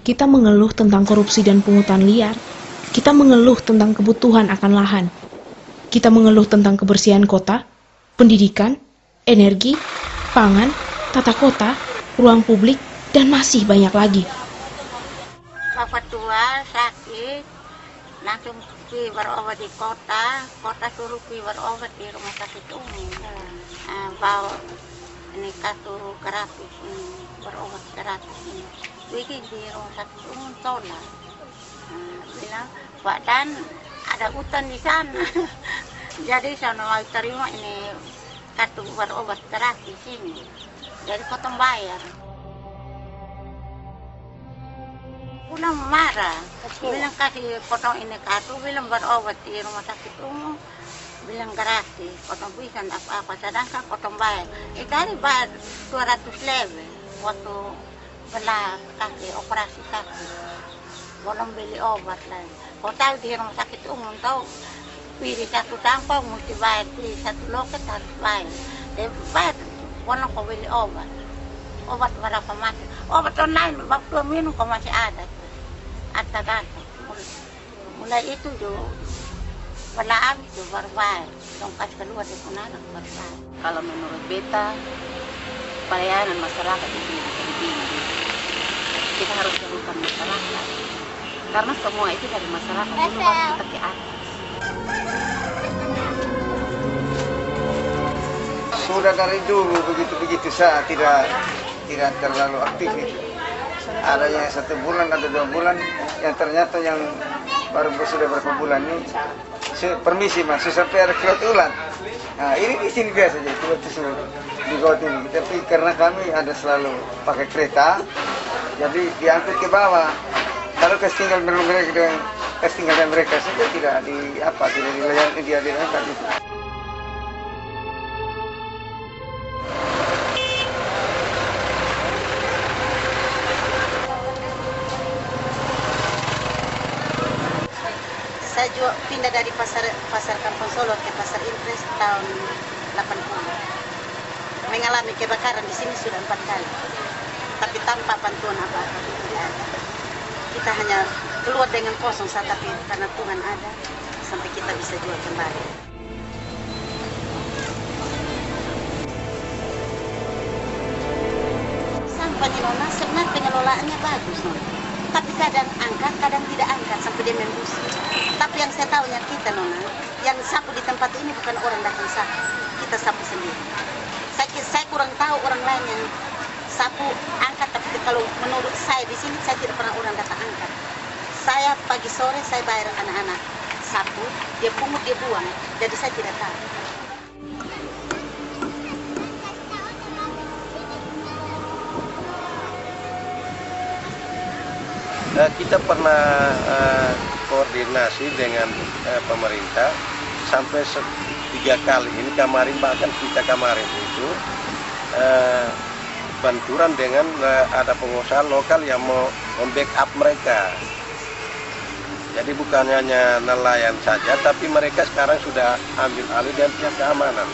Kita mengeluh tentang korupsi dan pungutan liar. Kita mengeluh tentang kebutuhan akan lahan. Kita mengeluh tentang kebersihan kota, pendidikan, energi, pangan, tata kota, ruang publik, dan masih banyak lagi. Bapak tua sakit, langsung pergi berobat di kota suruh pergi berobat di rumah sakit umum. Bawa ini kartu gratis ini, berobat gratis ini. Pergi di rumah sakit umum tolak. Bilang, Pak Dan ada hutan di sana. Jadi saya mau terima ini kartu berobat gratis ini. Jadi potong bayar. Pulang marah, bilang kasih potong ini kartu, bilang berobat di rumah sakit umum, bilang gratis, potong bisa apa-apa, sedangkan potong bayar. Tadi bayar 200 lebih waktu belah kaki, operasi kaki, belum beli obat lagi. Kau tahu di rumah sakit umum tahu, pilih satu tampang mesti bayar, pilih satu loket harus bayar. Dia bayar, belum kau beli obat. Obat berapa masih? Obat online, waktu minum kau masih ada. Ada. Mulai itu juga belah habis itu baru bayar. Tongkat keluar di Kunana baru bayar. Kalau menurut beta, pelayanan masyarakat itu lebih. Kita harus dahulukan masyarakat. Karena semua itu dari masyarakat itu baru kita ke atas. Sudah dari dulu begitu saya tidak terlalu aktif itu. Ada yang 1 bulan, ada 2 bulan, yang ternyata yang baru sudah berapa bulan ini, permisi mas, sampai ada kilat ulang. Nah ini di sini biasa aja, kilat di got ini. Tapi karena kami ada selalu pakai kereta, jadi diangkut ke bawah. Kalau ketinggalan mereka saja tidak dilayani dia diangkat itu. Saya juga pindah dari pasar Kampung Solo ke pasar Impres tahun 80. Mengalami kebakaran di sini sudah 4 kali, tapi tanpa bantuan apa-apa. Kita hanya keluar dengan kosong saat, tapi karena Tuhan ada, sampai kita bisa jual kembali. Sampah di Nona sebenarnya pengelolaannya bagus, Nona. Tapi kadang angkat, kadang tidak angkat sampai dia membusuk. Tapi yang saya tahunya kita, Nona, yang sapu di tempat ini bukan orang datang sapu, kita sapu sendiri. Saya kurang tahu orang lain yang sapu angkat, tapi kalau menurut saya di sini saya tidak pernah orang datang angkat. Saya pagi sore saya bayar anak-anak sapu, dia pungut dia buang, jadi saya tidak tahu. Kita pernah koordinasi dengan pemerintah sampai 3 kali. Ini kemarin, bahkan kita kemarin itu benturan dengan ada pengusaha lokal yang mau membackup mereka. Jadi bukan hanya nelayan saja, tapi mereka sekarang sudah ambil alih dan pihak keamanan.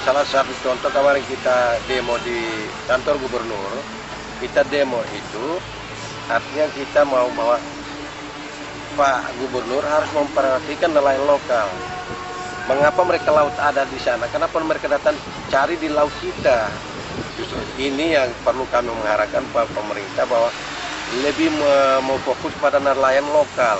Salah satu contoh kemarin kita demo di kantor gubernur, kita demo itu artinya kita mau bahwa Pak Gubernur harus memperhatikan nelayan lokal. Mengapa mereka laut ada di sana? Kenapa mereka datang cari di laut kita? Justru ini yang perlu kami mengharapkan Pak pemerintah bahwa lebih mau fokus pada nelayan lokal.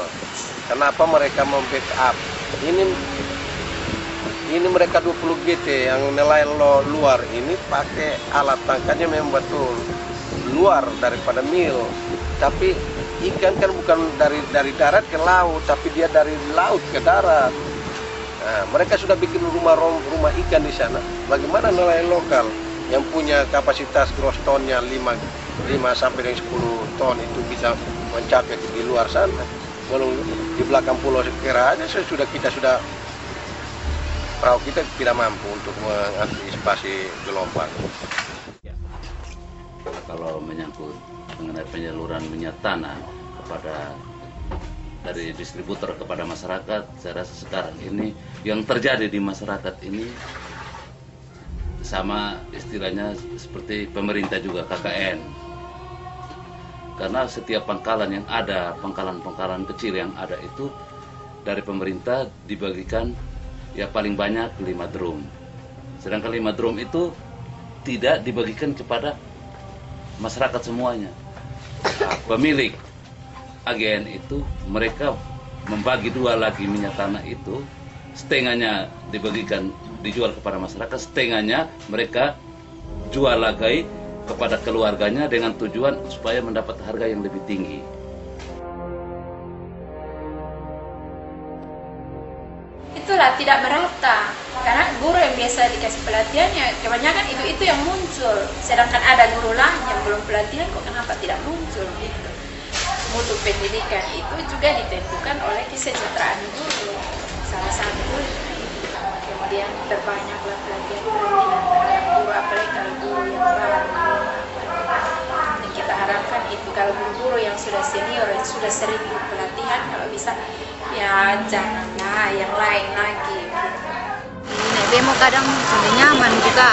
Kenapa mereka membackup? Ini mereka 20 GT yang nelayan luar ini pakai alat tangkapnya memang betul luar daripada mil. Tapi ikan kan bukan dari darat ke laut, tapi dia dari laut ke darat. Nah, mereka sudah bikin rumah ikan di sana. Bagaimana nelayan lokal yang punya kapasitas gross tonnya 5 sampai dengan 10 ton itu bisa mencapai di luar sana? Kalau di belakang pulau Sekira aja kita sudah perahu kita tidak mampu untuk mengantisipasi gelombang. Kalau menyangkut mengenai penyaluran minyak tanah dari distributor kepada masyarakat, saya rasa sekarang ini yang terjadi di masyarakat ini sama istilahnya seperti pemerintah juga KKN. Karena setiap pangkalan yang ada, pangkalan-pangkalan kecil yang ada itu dari pemerintah dibagikan ya paling banyak 5 drum. Sedangkan 5 drum itu tidak dibagikan kepada masyarakat semuanya. Nah, pemilik AGN itu mereka membagi 2 lagi minyak tanah itu, setengahnya dibagikan dijual kepada masyarakat, setengahnya mereka jual lagi kepada keluarganya dengan tujuan supaya mendapat harga yang lebih tinggi. Itulah tidak merata, karena guru yang biasa dikasih pelatihannya kebanyakan itu yang muncul, sedangkan ada guru lain yang belum pelatihan kok kenapa tidak muncul gitu. Mutu pendidikan itu juga ditentukan oleh kesejahteraan guru salah satu. Kemudian terbanyaklah pelatihan terhadap guru, apalagi kalau guru yang baru. Dan kita harapkan itu kalau guru-guru yang sudah senior, yang sudah sering ikut pelatihan, kalau bisa ya janganlah yang lain lagi. Naik bemo kadang sampai nyaman juga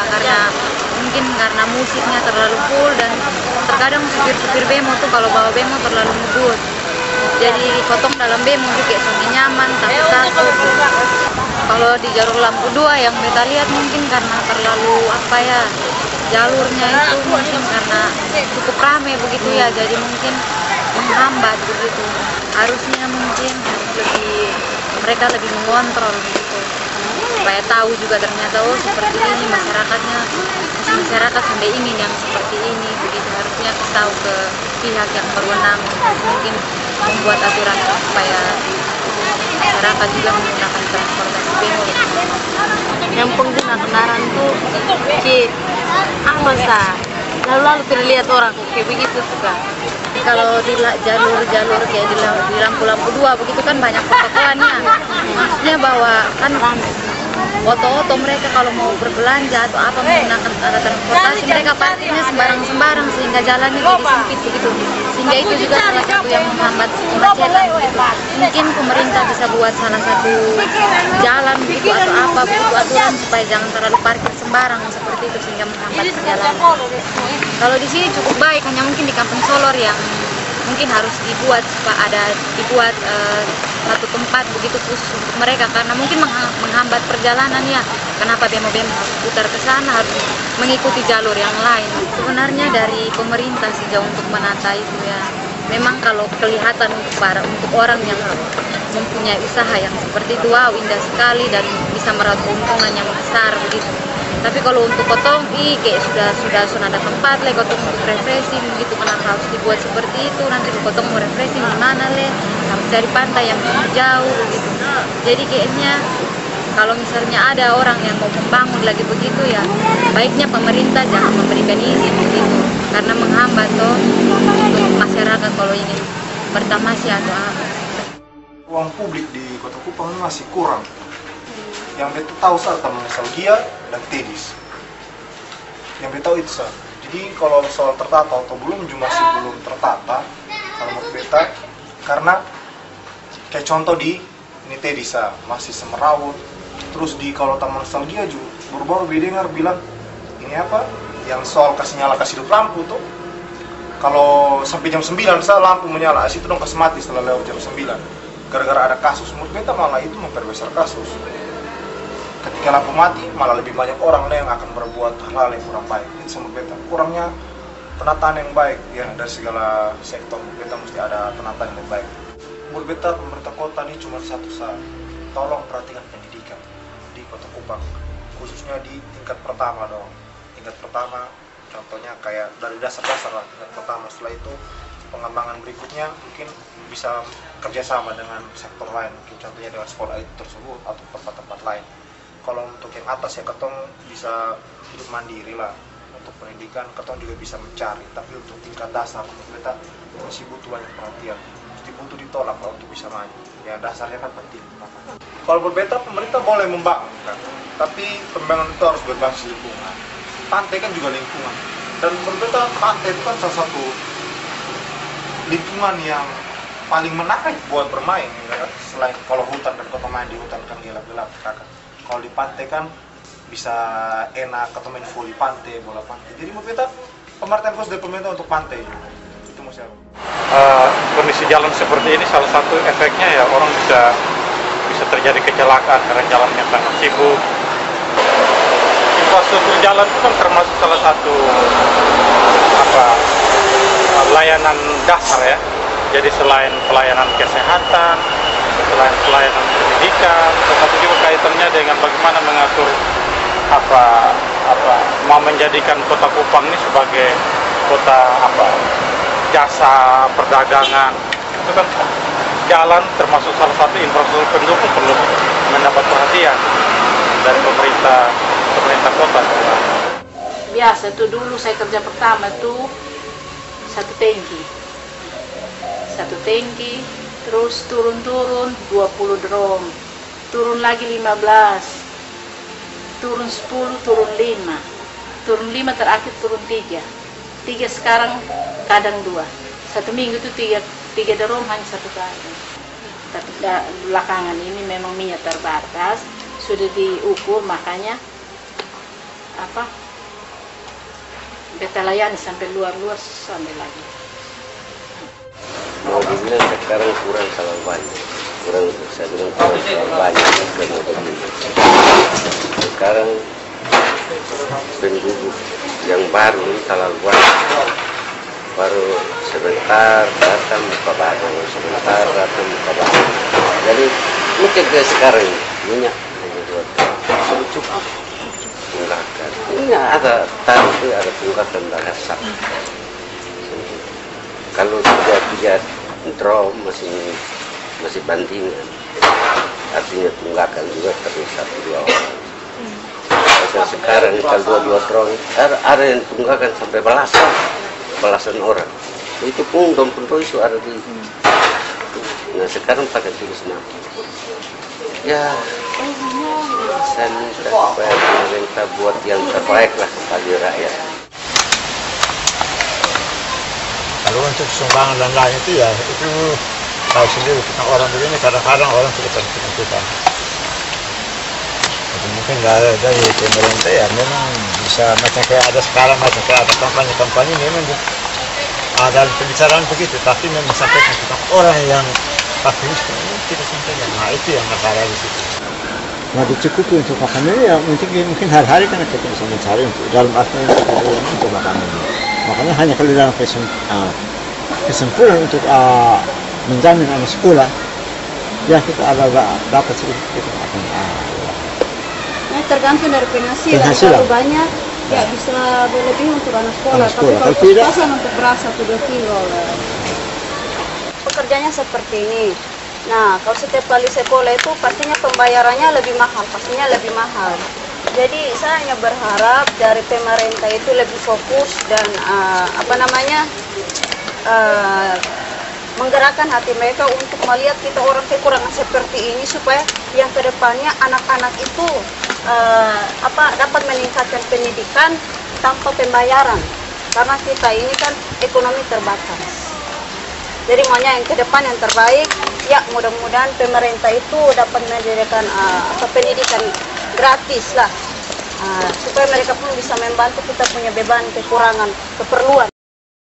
mungkin karena musiknya terlalu full, dan terkadang supir-supir bemo tuh kalau bawa bemo terlalu ngebut. Jadi potong dalam bemo juga sampai nyaman, tapi takut. Kalau di jalur lampu 2 yang kita lihat mungkin karena terlalu jalurnya itu mungkin karena cukup ramai begitu ya, jadi mungkin menghambat begitu. Harusnya mungkin mereka lebih mengontrol gitu, supaya tahu juga ternyata seperti ini masyarakat sampai ingin yang seperti ini begitu. Harusnya tahu ke pihak yang berwenang, mungkin membuat aturan supaya masyarakat juga menggunakan transportasi bemo. Yang pengguna kendaraan tuh aman lalu terlihat orang kayak begitu suka. Kalau di jalur kayak di lampu-lampu 2 begitu kan banyak protokolannya. Maksudnya bahwa kan oto-oto mereka kalau mau berbelanja atau apa menggunakan alat transportasi, mereka parkirnya sembarang sehingga jalannya jadi sempit begitu. Sehingga itu juga salah satu yang menghambat kemacetan begitu. Mungkin pemerintah bisa buat salah satu jalan begitu atau apa begitu aturan supaya jangan terlalu parkir sembarang seperti itu sehingga menghambat perjalanan. Kalau di sini cukup baik, hanya mungkin di Kampung Solor yang mungkin harus dibuat satu tempat begitu khusus untuk mereka, karena mungkin menghambat perjalanan ya. Kenapa bemo-bemo harus putar ke sana, harus mengikuti jalur yang lain. Sebenarnya dari pemerintah sejauh untuk menata itu ya, memang kalau kelihatan untuk orang yang mempunyai usaha yang seperti itu, wow, indah sekali dan bisa meraup keuntungan yang besar begitu. Tapi kalau untuk potong, kayak sudah ada tempat le potong untuk refreshing gitu, kenapa harus dibuat seperti itu? Nanti potong mau refreshing di mana le? Harus cari pantai yang jauh gitu. Jadi kayaknya kalau misalnya ada orang yang mau membangun lagi begitu ya, baiknya pemerintah jangan memberikan izin begitu, karena menghambat untuk masyarakat kalau ingin bertamasi atau apa. Ruang publik di Kota Kupang masih kurang. Yang beta tahu saat nostalgia dan tedis. Yang beta tahu itu saat. Jadi kalau soal tertata atau belum masih belum tertata kalau menurut beta, karena kayak contoh di ini tedis masih semerawut. Terus di kalau taman nostalgia juga baru-baru dengar bilang ini apa? Yang soal kasih nyala kasih hidup lampu tuh. Kalau sampai jam 9 lampu menyala, situ dong kasih mati setelah lewat jam 9. Gara-gara ada kasus, menurut beta malah itu memperbesar kasus. Ketika lampu mati, malah lebih banyak orang yang akan berbuat hal-hal yang kurang baik. Itu menurut beta, kurangnya penataan yang baik ya, dari segala sektor. Beta mesti ada penataan yang baik. Menurut beta, pemerintah kota ini cuma satu saat. Tolong perhatikan pendidikan di Kota Kupang, khususnya di tingkat pertama dong. Tingkat pertama, contohnya kayak dari dasar-dasar lah, tingkat pertama. Setelah itu, pengembangan berikutnya mungkin bisa kerjasama dengan sektor lain, mungkin contohnya dengan sekolah itu tersebut atau tempat-tempat lain. Kalau untuk yang atas ya ketong bisa hidup mandiri lah. Untuk pendidikan ketong juga bisa mencari, tapi untuk tingkat dasar kita masih butuh banyak perhatian, mesti butuh ditolak lah untuk bisa maju. Ya dasarnya kan penting. Kalau berbeda pemerintah boleh membangun kan, tapi pembangunan itu harus berbasis lingkungan. Pantai kan juga lingkungan, dan berbeda pantai itu kan salah satu lingkungan yang paling menarik buat bermain ya. Selain kalau hutan dan kota main di hutan kan gelap-gelap kakak. Kalau di pantai kan bisa enak atau main volley pantai, bola pantai. Jadi menurut kita pemerintah khusus dari pemerintah untuk pantai itu masyarakat. Kondisi jalan seperti ini salah satu efeknya ya orang bisa terjadi kecelakaan karena jalannya sangat sibuk. Infrastruktur jalan itu kan termasuk salah satu layanan dasar ya. Jadi selain pelayanan kesehatan, selain pelayanan pendidikan, tetapi juga kaitannya dengan bagaimana mengatur mau menjadikan Kota Kupang ini sebagai kota jasa perdagangan. Itu kan jalan termasuk salah satu infrastruktur pendukung perlu mendapat perhatian dari pemerintah kota. Biasa tuh dulu saya kerja pertama tuh satu tangki, terus turun 20 drum, turun lagi 15, turun 10, turun 5 terakhir turun 3 sekarang kadang 2, 1 minggu itu 3 drum hanya 1 kali. Tapi belakangan ini memang minyak terbatas, sudah diukur, makanya beta layani sampai luar sampai lagi. Mau dibilang sekarang kurang terlalu banyak, kurang terlalu banyak karena begini. Sekarang penduduk yang baru ini terlalu banyak, baru sebentar datang buka barang, sebentar datang buka barang. Jadi mungkin ke sekarang minyak hanya 2 sudah cukup. Tunggakan. Ini ada tadi ada tunggakan dari sak. Kalau sudah 3 drum masih bandingan. Artinya tunggakan juga terus 1-2 orang. Sekarang kalau 2 drum ada yang tunggakan sampai belasan orang. Itu pun dompet itu ada di. Nah sekarang pakai tulis nama. Ya. Saya minta supaya pemerintah buat yang terbaik lah bagi rakyat. Kalau untuk sumbangan dan lain itu ya itu tahu sendiri, kita orang begini kadang-kadang orang sudah terkena. Jadi mungkin dari pemerintah ya memang bisa macam kayak ada sekarang macam kayak ada kampanye memang ada pembicaraan begitu, tapi memang sampaikan ke orang yang pasti ini tidak sampaikan. Nah itu yang masalah di situ. Nah dicukupi untuk makanan ya mungkin hari-hari kan kita bisa mencari untuk dalam arti untuk makanan. Makanya hanya kalau dalam kesimpulan untuk menjamin anak sekolah ya kita dapat sedikit kita akan Nah tergantung dari penghasilan. Kalau banyak ya bisa berlebih untuk anak sekolah. Tapi kalau pas-pasan untuk beras 1-2 kilo lah. Pekerjaannya seperti ini. Nah, kalau setiap kali sekolah itu pastinya pembayarannya lebih mahal, Jadi saya hanya berharap dari pemerintah itu lebih fokus dan menggerakkan hati mereka untuk melihat kita orang kekurangan seperti ini supaya yang kedepannya anak-anak itu dapat meningkatkan pendidikan tanpa pembayaran. Karena kita ini kan ekonomi terbatas. Jadi maunya yang ke depan yang terbaik, ya mudah-mudahan pemerintah itu dapat menyediakan pendidikan gratis lah, supaya mereka pun bisa membantu kita punya beban, kekurangan, keperluan.